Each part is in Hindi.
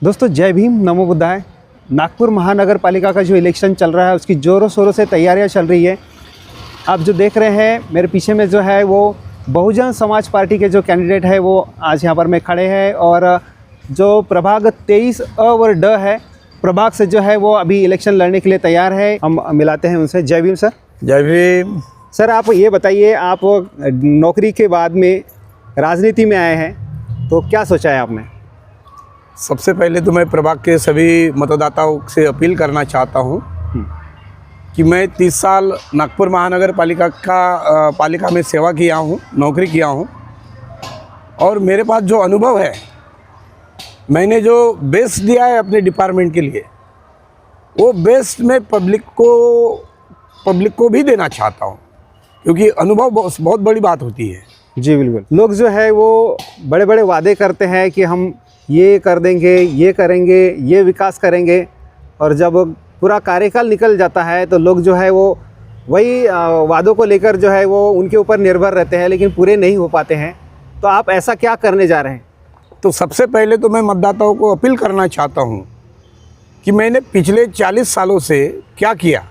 दोस्तों जय भीम, नमो बुद्धाय। नागपुर महानगर पालिका का जो इलेक्शन चल रहा है उसकी ज़ोरों शोरों से तैयारियां चल रही है। आप जो देख रहे हैं मेरे पीछे में जो है वो बहुजन समाज पार्टी के जो कैंडिडेट है वो आज यहाँ पर में खड़े हैं और जो प्रभाग 23 अ और ड है प्रभाग से जो है वो अभी इलेक्शन लड़ने के लिए तैयार है। हम मिलाते हैं उनसे। जय भीम सर। जय भीम। सर आप ये बताइए, आप नौकरी के बाद में राजनीति में आए हैं तो क्या सोचा है आपने? सबसे पहले तो मैं प्रभाग के सभी मतदाताओं से अपील करना चाहता हूं कि मैं 30 साल नागपुर महानगर पालिका में सेवा किया हूं, नौकरी किया हूं और मेरे पास जो अनुभव है, मैंने जो बेस्ट दिया है अपने डिपार्टमेंट के लिए, वो बेस्ट मैं पब्लिक को भी देना चाहता हूं, क्योंकि अनुभव बहुत बड़ी बात होती है। जी बिल्कुल। लोग जो है वो बड़े बड़े वादे करते हैं कि हम ये कर देंगे, ये करेंगे, ये विकास करेंगे, और जब पूरा कार्यकाल निकल जाता है तो लोग जो है वो वही वादों को लेकर जो है वो उनके ऊपर निर्भर रहते हैं, लेकिन पूरे नहीं हो पाते हैं। तो आप ऐसा क्या करने जा रहे हैं? तो सबसे पहले तो मैं मतदाताओं को अपील करना चाहता हूं कि मैंने पिछले 40 सालों से क्या किया।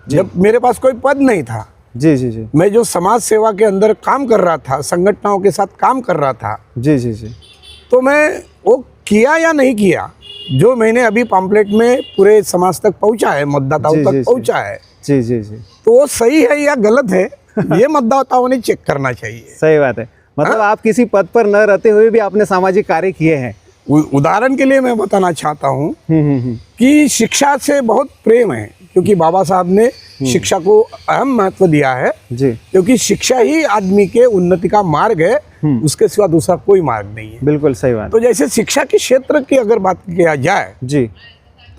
जब मेरे पास कोई पद नहीं था, जी जी जी, मैं जो समाज सेवा के अंदर काम कर रहा था, संगठनों के साथ काम कर रहा था, जी जी जी, तो मैं वो किया या नहीं किया जो मैंने अभी पम्पलेट में पूरे समाज तक पहुंचा है, मतदाताओं तक पहुंचा है, जी जी जी, तो वो सही है या गलत है ये मतदाताओं ने चेक करना चाहिए। सही बात है। मतलब आप किसी पद पर न रहते हुए भी आपने सामाजिक कार्य किए हैं। उदाहरण के लिए मैं बताना चाहता हूँ कि शिक्षा से बहुत प्रेम है, क्योंकि बाबा साहब ने शिक्षा को अहम महत्व दिया है जी, क्योंकि शिक्षा ही आदमी के उन्नति का मार्ग है, उसके सिवा दूसरा कोई मार्ग नहीं है। बिल्कुल सही बात। तो जैसे शिक्षा के क्षेत्र की अगर बात किया जाए जी,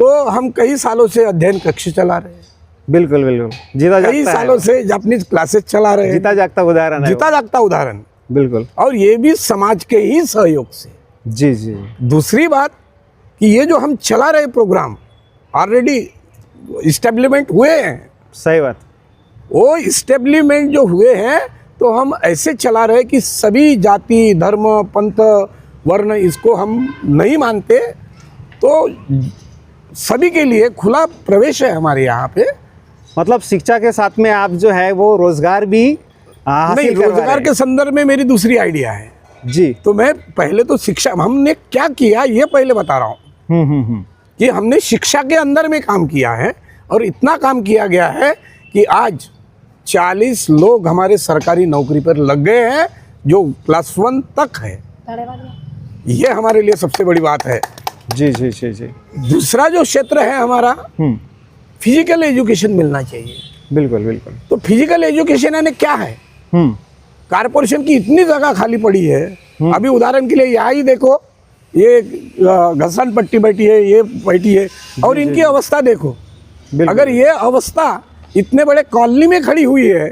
तो हम कई सालों से अध्ययन कक्ष चला रहे हैं। बिल्कुल बिल्कुल, कई सालों से जापानीज क्लासेस चला रहे हैं। जीता जागता उदाहरण है, जीता जागता उदाहरण। बिल्कुल। और ये भी समाज के ही सहयोग से। जी जी। दूसरी बात कि ये जो हम चला रहे प्रोग्राम ऑलरेडी इस्टेब्लिशमेंट हुए हैं। सही बात। वो इस्टेब्लिशमेंट जो हुए हैं तो हम ऐसे चला रहे कि सभी जाति, धर्म, पंथ, वर्ण इसको हम नहीं मानते, तो सभी के लिए खुला प्रवेश है हमारे यहाँ पे। मतलब शिक्षा के साथ में आप जो है वो रोजगार भी नहीं, रोजगार के संदर्भ में मेरी दूसरी आइडिया है जी। तो मैं पहले तो शिक्षा हमने क्या किया ये पहले बता रहा हूँ कि हमने शिक्षा के अंदर में काम किया है, और इतना काम किया गया है कि आज 40 लोग हमारे सरकारी नौकरी पर लग गए हैं जो क्लास 1 तक है। ये हमारे लिए सबसे बड़ी बात है। जी जी जी जी। दूसरा जो क्षेत्र है हमारा, फिजिकल एजुकेशन मिलना चाहिए। बिल्कुल बिल्कुल। तो फिजिकल एजुकेशन यानी क्या है? कारपोरेशन की इतनी जगह खाली पड़ी है। अभी उदाहरण के लिए यहाँ ही देखो, ये घसरण पट्टी बैठी है, ये बैठी है, और इनकी अवस्था देखो। अगर ये अवस्था इतने बड़े कॉलोनी में खड़ी हुई है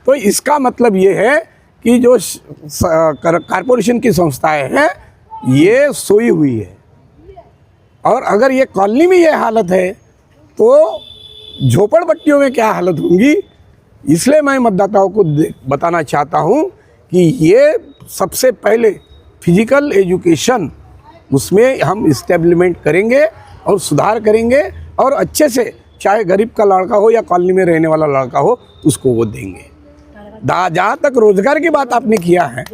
तो इसका मतलब ये है कि जो कारपोरेशन की संस्थाएं हैं ये सोई हुई है, और अगर ये कॉलोनी में ये हालत है तो झोपड़पट्टियों में क्या हालत होंगी। इसलिए मैं मतदाताओं को बताना चाहता हूँ कि ये सबसे पहले फिजिकल एजुकेशन, उसमें हम इस्टेब्लिशमेंट करेंगे और सुधार करेंगे, और अच्छे से चाहे गरीब का लड़का हो या कॉलोनी में रहने वाला लड़का हो उसको वो देंगे। जहाँ तक रोजगार की बात आपने किया है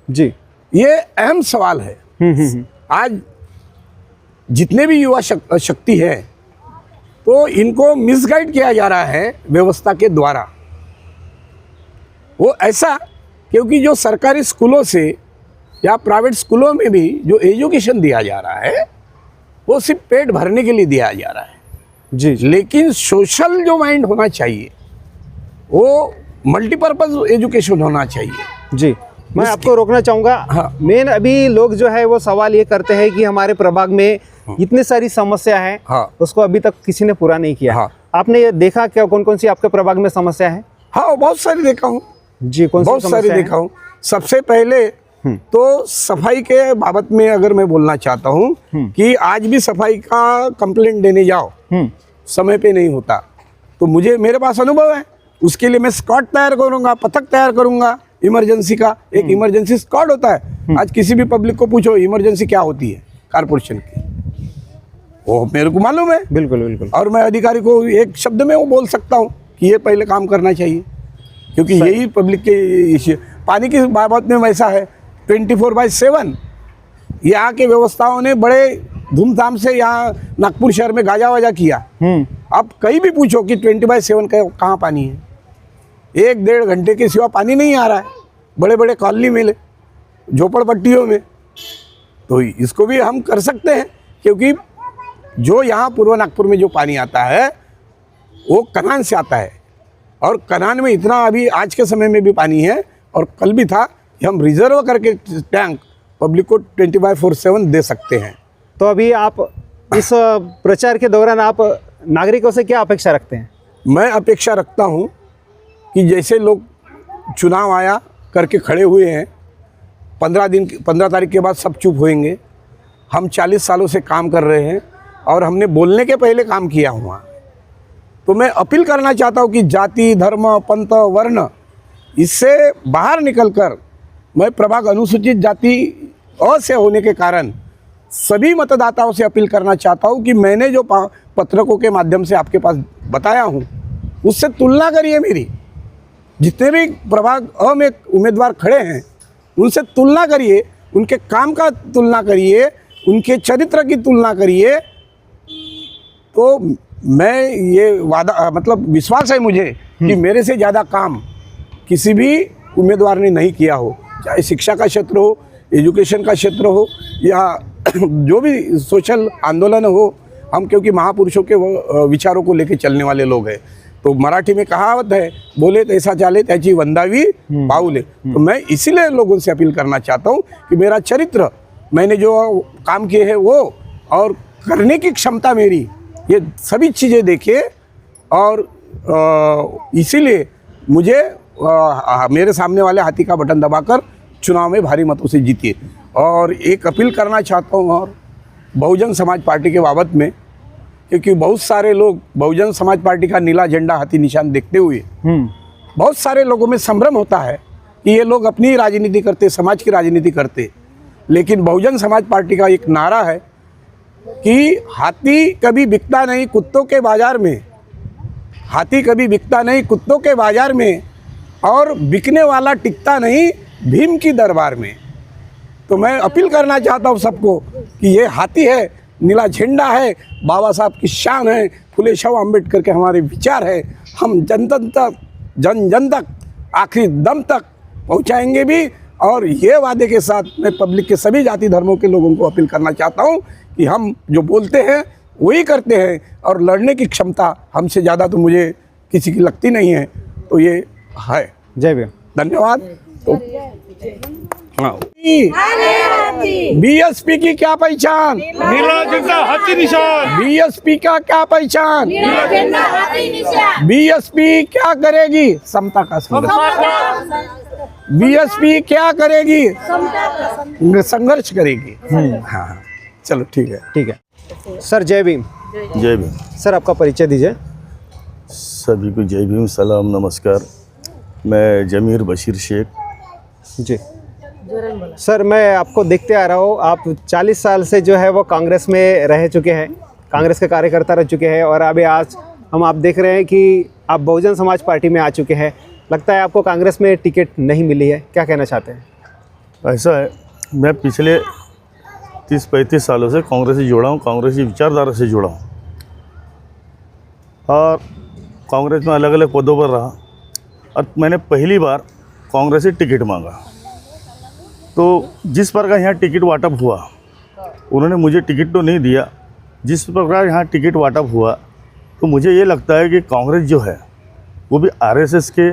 जी, ये अहम सवाल है। आज जितने भी युवा शक्ति है तो इनको मिसगाइड किया जा रहा है व्यवस्था के द्वारा। वो ऐसा क्योंकि जो सरकारी स्कूलों से या प्राइवेट स्कूलों में भी जो एजुकेशन दिया जा रहा है वो सिर्फ पेट भरने के लिए दिया जा रहा है जी, लेकिन सोशल जो माइंड होना चाहिए वो मल्टीपर्पज एजुकेशन होना चाहिए। जी, मैं आपको रोकना चाहूँगा। हाँ। मेन अभी लोग जो है वो सवाल ये करते हैं कि हमारे प्रभाग में इतनी सारी समस्या है, हाँ, उसको अभी तक किसी ने पूरा नहीं किया। हाँ। आपने ये देखा क्या, कौन कौन सी आपके प्रभाग में समस्या है? हाँ, बहुत सारी देखा हूँ जी। कौन सी बहुत सारी देखा हूँ। सबसे पहले तो सफाई के बाबत में अगर मैं बोलना चाहता हूँ कि आज भी सफाई का कंप्लेंट देने जाओ समय पे नहीं होता, तो मेरे पास अनुभव है। उसके लिए मैं स्क्वाड तैयार करूंगा, पथक तैयार करूंगा, इमरजेंसी का एक इमरजेंसी स्क्वाड होता है। आज किसी भी पब्लिक को पूछो इमरजेंसी क्या होती है, कारपोरेशन की, वो मेरे को मालूम है। बिल्कुल बिल्कुल। और मैं अधिकारी को एक शब्द में वो बोल सकता हूँ कि ये पहले काम करना चाहिए, क्योंकि यही पब्लिक के इश्यू। पानी की बाबत में वैसा है 24/7 यहाँ के व्यवस्थाओं ने बड़े धूमधाम से यहाँ नागपुर शहर में गाजा वाजा किया। अब कहीं भी पूछो कि 20/7 का कहाँ पानी है, 1-1.5 घंटे के सिवा पानी नहीं आ रहा है बड़े बड़े कॉलोनी में, झोपड़पट्टियों में। तो इसको भी हम कर सकते हैं, क्योंकि जो यहाँ पूर्व नागपुर में जो पानी आता है वो कनान से आता है, और कनान में इतना अभी आज के समय में भी पानी है, और कल भी था कि हम रिजर्व करके टैंक पब्लिक को 24/7 दे सकते हैं। तो अभी आप इस प्रचार के दौरान आप नागरिकों से क्या अपेक्षा रखते हैं? मैं अपेक्षा रखता हूँ कि जैसे लोग चुनाव आया करके खड़े हुए हैं, 15 तारीख के बाद सब चुप होएंगे। हम 40 सालों से काम कर रहे हैं और हमने बोलने के पहले काम किया हुआ। तो मैं अपील करना चाहता हूँ कि जाति, धर्म, पंथ, वर्ण इससे बाहर निकलकर, मैं प्रभाग अनुसूचित जाति अ से होने के कारण सभी मतदाताओं से अपील करना चाहता हूँ कि मैंने जो पत्रकों के माध्यम से आपके पास बताया हूँ उससे तुलना करिए। मेरी जितने भी प्रभाग अ में उम्मीदवार खड़े हैं उनसे तुलना करिए, उनके काम का तुलना करिए, उनके चरित्र की तुलना करिए। तो मैं ये वादा मतलब विश्वास है मुझे कि मेरे से ज़्यादा काम किसी भी उम्मीदवार ने नहीं किया हो, चाहे शिक्षा का क्षेत्र हो, एजुकेशन का क्षेत्र हो, या जो भी सोशल आंदोलन हो। हम क्योंकि महापुरुषों के विचारों को लेकर चलने वाले लोग हैं। तो मराठी में कहावत है, बोले तैसा चाले त्याची वंदावी पाऊले। तो मैं इसीलिए लोगों से अपील करना चाहता हूँ कि मेरा चरित्र, मैंने जो काम किए हैं वो, और करने की क्षमता मेरी, ये सभी चीज़ें देखिए। और इसीलिए मुझे मेरे सामने वाले हाथी का बटन दबाकर चुनाव में भारी मतों से जीतिए। और एक अपील करना चाहता हूँ और बहुजन समाज पार्टी के बाबत में, क्योंकि बहुत सारे लोग बहुजन समाज पार्टी का नीला झंडा हाथी निशान देखते हुए बहुत सारे लोगों में संभ्रम होता है कि ये लोग अपनी राजनीति करते, समाज की राजनीति करते। लेकिन बहुजन समाज पार्टी का एक नारा है कि हाथी कभी बिकता नहीं कुत्तों के बाजार में, हाथी कभी बिकता नहीं कुत्तों के बाजार में, और बिकने वाला टिकता नहीं भीम की दरबार में। तो मैं अपील करना चाहता हूँ सबको कि ये हाथी है, नीला झंडा है, बाबा साहब की शान है, फुले शाह अम्बेडकर के हमारे विचार है। हम जन जन तक आखिरी दम तक पहुँचाएंगे भी। और ये वादे के साथ मैं पब्लिक के सभी जाति धर्मों के लोगों को अपील करना चाहता हूँ कि हम जो बोलते हैं वही करते हैं, और लड़ने की क्षमता हमसे ज़्यादा तो मुझे किसी की लगती नहीं है। तो ये है। जय भीम। धन्यवाद। तो हाँ, बीएसपी की क्या पहचान? नीला झंडा हाथी निशान। बीएसपी का क्या पहचान? बीएसपी क्या करेगी? समता का बीएसपी क्या करेगी? संघर्ष करेगी। हाँ, चलो ठीक है। ठीक है सर, जय भीम। जय भीम। सर आपका परिचय दीजिए। सभी को जय भीम, सलाम, नमस्कार। मैं जमीर बशीर शेख। जी सर, मैं आपको देखते आ रहा हूँ, आप 40 साल से जो है वो कांग्रेस में रह चुके हैं, कांग्रेस के कार्यकर्ता रह चुके हैं, और अभी आज हम आप देख रहे हैं कि आप बहुजन समाज पार्टी में आ चुके हैं। लगता है आपको कांग्रेस में टिकट नहीं मिली है, क्या कहना चाहते हैं? ऐसा है, मैं पिछले 30-35 सालों से कांग्रेस से जुड़ा हूँ, कांग्रेस की विचारधारा से जुड़ा हूँ, और कांग्रेस में अलग अलग पदों पर रहा। और मैंने पहली बार कांग्रेस से टिकट मांगा, तो जिस प्रकार यहाँ टिकट वाटप हुआ, उन्होंने मुझे टिकट तो नहीं दिया। जिस प्रकार यहाँ टिकट वाटप हुआ, तो मुझे ये लगता है कि कांग्रेस जो है वो भी आरएसएस के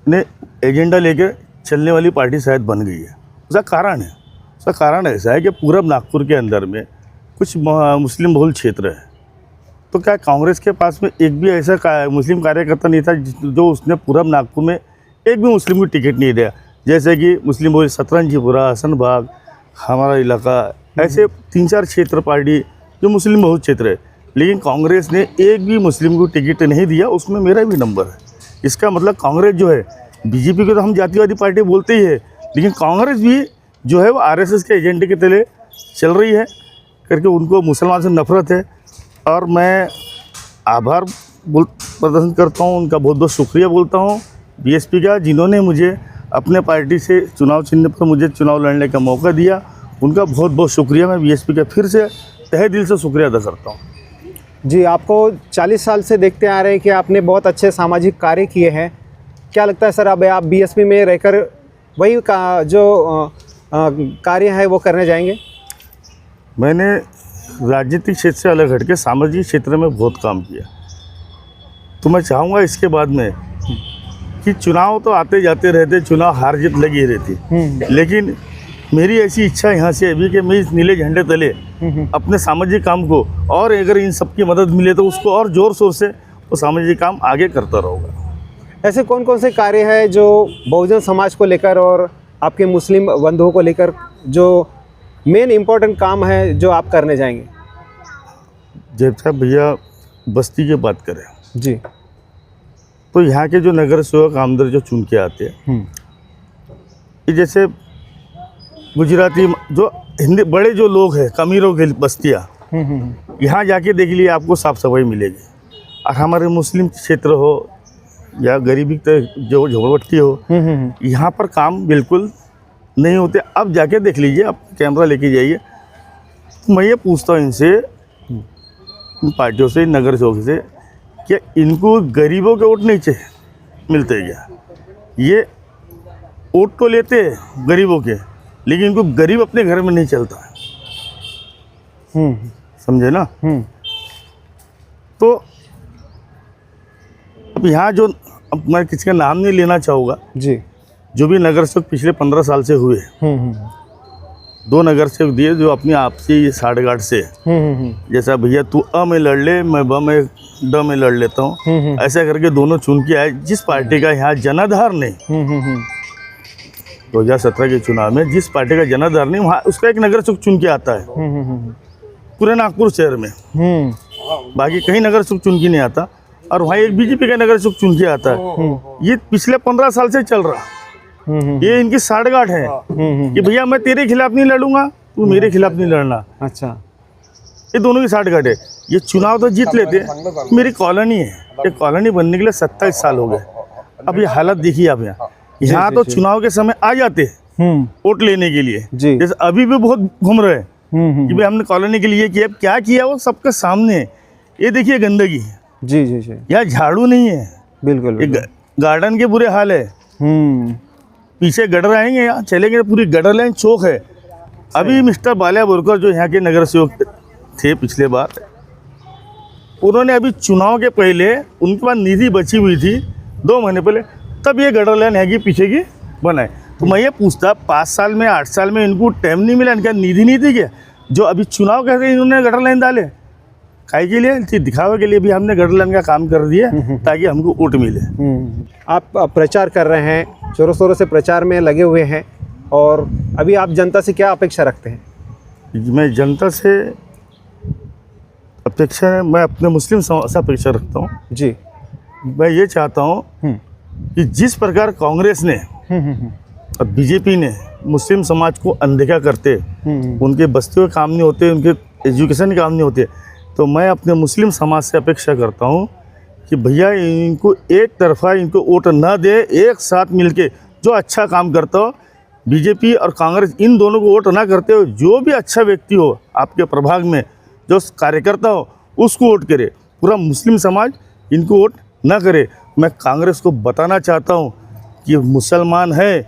ने एजेंडा लेकर चलने वाली पार्टी शायद बन गई है। उसका कारण ऐसा है कि पूरब नागपुर के अंदर में कुछ मुस्लिम बहुल क्षेत्र है। तो क्या कांग्रेस के पास में एक भी ऐसा मुस्लिम कार्यकर्ता नहीं था जो उसने पूरब नागपुर में एक भी मुस्लिम को टिकट नहीं दिया? जैसे कि मुस्लिम बहुल सतरंजीपुरा, हसनबाग, हमारा इलाका, ऐसे 3-4 क्षेत्र पार्टी जो मुस्लिम बहुल क्षेत्र है, लेकिन कांग्रेस ने एक भी मुस्लिम को टिकट नहीं दिया। उसमें मेरा भी नंबर है। इसका मतलब कांग्रेस जो है, बीजेपी को तो हम जातिवादी पार्टी बोलते ही है, लेकिन कांग्रेस भी जो है वो आरएसएस के एजेंडे के तले चल रही है करके उनको मुसलमान से नफरत है। और मैं आभार प्रदर्शन करता हूँ, उनका बहुत बहुत शुक्रिया बोलता हूँ बीएसपी का, जिन्होंने मुझे अपने पार्टी से चुनाव चिन्ह पर मुझे चुनाव लड़ने का मौका दिया। उनका बहुत बहुत शुक्रिया, मैं बीएसपी का फिर से तहे दिल से शुक्रिया अदा करता हूँ। जी, आपको 40 साल से देखते आ रहे हैं कि आपने बहुत अच्छे सामाजिक कार्य किए हैं। क्या लगता है सर, अब आप बीएसपी में रहकर वही का जो कार्य है वो करने जाएंगे? मैंने राजनीतिक क्षेत्र से अलग हटके सामाजिक क्षेत्र में बहुत काम किया, तो मैं चाहूँगा इसके बाद में कि चुनाव तो आते जाते रहते, चुनाव हार जीत लगी रहती, लेकिन मेरी ऐसी इच्छा यहाँ से अभी कि मैं इस नीले झंडे तले अपने सामाजिक काम को, और अगर इन सबकी मदद मिले तो उसको और ज़ोर शोर से वो सामाजिक काम आगे करता रहूँगा। ऐसे कौन कौन से कार्य हैं जो बहुजन समाज को लेकर और आपके मुस्लिम बंधुओं को लेकर जो मेन इम्पोर्टेंट काम है जो आप करने जाएंगे? जैसा भैया बस्ती की बात करें जी, तो यहाँ के जो नगर सेवक आमदार जो चुन के आते हैं, ये जैसे गुजराती जो हिंदी बड़े जो लोग हैं, कमीरों की बस्तियाँ, यहाँ जाके देख लिए आपको साफ सफाई मिलेगी। और हमारे मुस्लिम क्षेत्र हो या गरीबी जो झोपड़पट्टी हो, यहाँ पर काम बिल्कुल नहीं होते। अब जाके देख लीजिए, आप कैमरा लेके जाइए। तो मैं ये पूछता हूँ इनसे, इन पार्टियों से, इन नगर सेवक से, क्या इनको गरीबों के वोट नहीं चाहिए मिलते क्या? ये वोट तो लेते हैं गरीबों के, लेकिन इनको गरीब अपने घर में नहीं चलता है। समझे ना? तो अब यहाँ जो, अब मैं किसी का नाम नहीं लेना चाहूँगा जी, जो भी नगर सेवक पिछले 15 साल से हुए, 2 नगर सेवक दिए जो अपनी आपसी साठगांठ से, जैसा भैया तू अ में लड़ ले, मैं ब में ड में लड़ लेता हूँ, ऐसा करके दोनों चुन के आए। जिस पार्टी का यहाँ जनाधार नहीं, 2017 के चुनाव में जिस पार्टी का जनाधार नहीं, वहाँ उसका एक नगर सेवक चुन के आता है पूरे नागपुर शहर में, बाकी कहीं नगर सेवक चुन के नहीं आता। और वहाँ एक बीजेपी का नगर सेवक चुन के आता है। ये पिछले 15 साल से चल रहा, ये इनकी साठगांठ है कि भैया मैं तेरे खिलाफ नहीं लड़ूंगा, तू मेरे खिलाफ नहीं लड़ना। अच्छा, ये दोनों की साठगांठ है। ये चुनाव तो जीत लेते, मेरी कॉलोनी है, ये कॉलोनी बनने के लिए 27 साल हो गए। अब ये हालत देखिए आप, यहाँ तो चुनाव के समय आ जाते वोट लेने के लिए, जैसे अभी भी बहुत घूम रहे हैं कि भाई हमने कॉलोनी के लिए किया। क्या किया वो सबके सामने। ये देखिए गंदगी, जी जी जी, यहाँ झाड़ू नहीं है, बिल्कुल, गार्डन के बुरे हाल है। पीछे गटर आएंगे, यहाँ चलेंगे पूरी गटर लाइन चौक है। अभी मिस्टर बालिया बोरकर जो यहाँ के नगर सेवक थे पिछले बार, उन्होंने अभी चुनाव के पहले उनके पास निधि बची हुई थी 2 महीने पहले, तब ये गटर लाइन है कि पीछे की बनाए। तो मैं ये पूछता, 5 साल में 8 साल में इनको टाइम नहीं मिला, इनका निधि नहीं थी क्या? जो अभी चुनाव कहते इन्होंने गटर लाइन डाले काहे के लिए? दिखावे के लिए भी हमने गटर लाइन का काम कर दिया ताकि हमको वोट मिले। आप प्रचार कर रहे हैं, जोरों शोरों से प्रचार में लगे हुए हैं, और अभी आप जनता से क्या अपेक्षा रखते हैं? मैं जनता से अपेक्षा है, मैं अपने मुस्लिम समाज से अपेक्षा रखता हूँ जी। मैं ये चाहता हूँ कि जिस प्रकार कांग्रेस ने और बीजेपी ने मुस्लिम समाज को अनदेखा करते, उनके बस्तियों के काम नहीं होते, उनके एजुकेशन के काम नहीं होते, तो मैं अपने मुस्लिम समाज से अपेक्षा करता हूँ कि भैया इनको एक तरफा इनको वोट ना दे, एक साथ मिलके जो अच्छा काम करता हो, बीजेपी और कांग्रेस इन दोनों को वोट ना करते हो, जो भी अच्छा व्यक्ति हो आपके प्रभाग में, जो कार्यकर्ता हो, उसको वोट करे। पूरा मुस्लिम समाज इनको वोट ना करे। मैं कांग्रेस को बताना चाहता हूँ कि मुसलमान है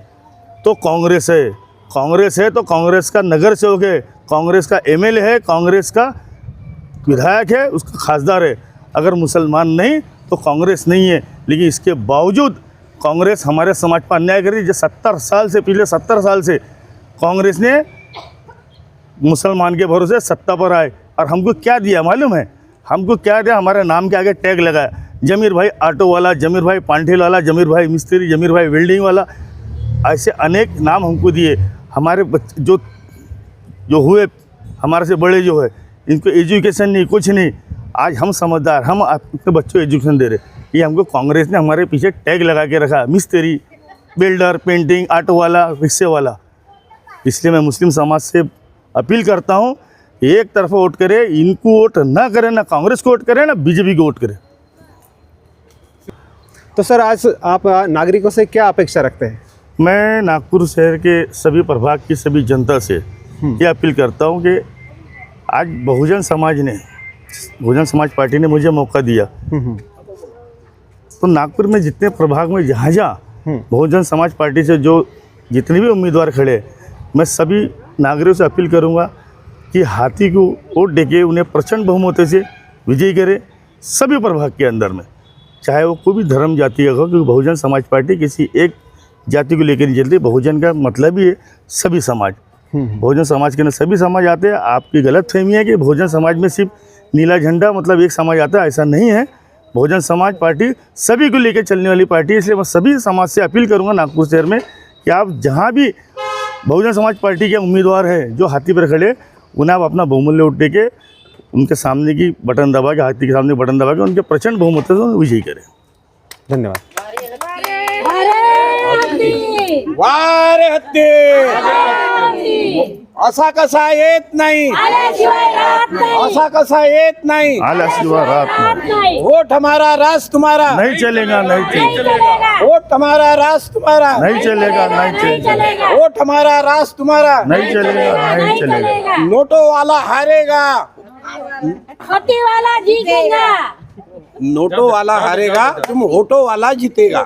तो कांग्रेस है, कांग्रेस है तो कांग्रेस का नगर सेवक है, कांग्रेस का एमएलए है, कांग्रेस का विधायक है, उसका खासदार है। अगर मुसलमान नहीं तो कांग्रेस नहीं है। लेकिन इसके बावजूद कांग्रेस हमारे समाज पर अन्याय कर रही है। जो 70 साल से, पिछले 70 साल से कांग्रेस ने मुसलमान के भरोसे सत्ता पर आए, और हमको क्या दिया मालूम है? हमको क्या दिया? हमारे नाम के आगे टैग लगाया, जमीर भाई ऑटो वाला, जमीर भाई पांठेल वाला, जमीर भाई मिस्त्री, जमीर भाई वेल्डिंग वाला, ऐसे अनेक नाम हमको दिए। हमारे जो हुए हमारे से बड़े जो है, इनको एजुकेशन नहीं, कुछ नहीं। आज हम समझदार, हम अपने बच्चों को एजुकेशन दे रहे। ये हमको कांग्रेस ने हमारे पीछे टैग लगा के रखा, मिस्त्री, बिल्डर, पेंटिंग, ऑटो वाला, रिक्शे वाला। इसलिए मैं मुस्लिम समाज से अपील करता हूँ, एक तरफ वोट करे, इनको वोट ना करें, ना कांग्रेस को वोट करें, ना बीजेपी को वोट करें। तो सर आज आप नागरिकों से क्या अपेक्षा रखते हैं? मैं नागपुर शहर के सभी प्रभाग की सभी जनता से ये अपील करता हूँ कि आज बहुजन समाज पार्टी ने मुझे मौका दिया, तो नागपुर में जितने प्रभाग में जहाँ बहुजन समाज पार्टी से जो जितने भी उम्मीदवार खड़े, मैं सभी नागरिकों से अपील करूँगा कि हाथी को वोट देके उन्हें प्रचंड बहुमत से विजयी करे सभी प्रभाग के अंदर में, चाहे वो कोई भी धर्म जाति का हो, क्योंकि बहुजन समाज पार्टी किसी एक जाति को लेकर नहीं चलती। बहुजन का मतलब ही है सभी समाज। बहुजन समाज के अंदर सभी समाज आते हैं। आपकी गलत फहमी है कि बहुजन समाज में सिर्फ नीला झंडा मतलब एक समाज आता है, ऐसा नहीं है। बहुजन समाज पार्टी सभी को लेकर चलने वाली पार्टी है। इसलिए मैं सभी समाज से अपील करूंगा नागपुर शहर में कि आप जहां भी बहुजन समाज पार्टी के उम्मीदवार हैं जो हाथी पर खड़े, उन्हें आप अपना बहुमूल्य वोट देके उनके सामने की बटन दबा के, हाथी के सामने बटन दबा के उनके प्रचंड बहुमत से विजयी करें। धन्यवाद। वारे हत्ती असा कसा येत नाही, असा कसा येत नाही, आल्याशिवाय रात नहीं। वोट हमारा राज तुम्हारा, नहीं चलेगा, नहीं चलेगा, वोट हमारा राज तुम्हारा, नहीं चलेगा, नहीं चलेगा, वोट हमारा राज तुम्हारा, नहीं चलेगा, नहीं चलेगा। नोटों वाला हारेगा, हाथी वाला जीतेगा, नोटों वाला हारेगा, तुम वोटों वाला जीतेगा।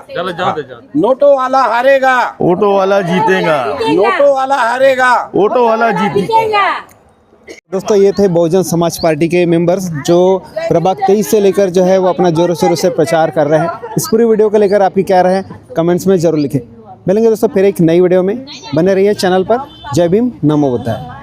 नोटों वाला हारेगा, ऑटो वाला जीतेगा, नोटों वाला हारेगा, ऑटो वाला जीतेगा। दोस्तों ये थे बहुजन समाज पार्टी के मेंबर्स जो प्रभाग 23 से लेकर जो है वो अपना जोरों शोरों से प्रचार कर रहे हैं। इस पूरी वीडियो को लेकर आपकी क्या राय है कमेंट्स में ज़रूर लिखें। मिलेंगे दोस्तों फिर एक नई वीडियो में, बने रहिए चैनल पर। जय भीम, नमो बुद्धाय।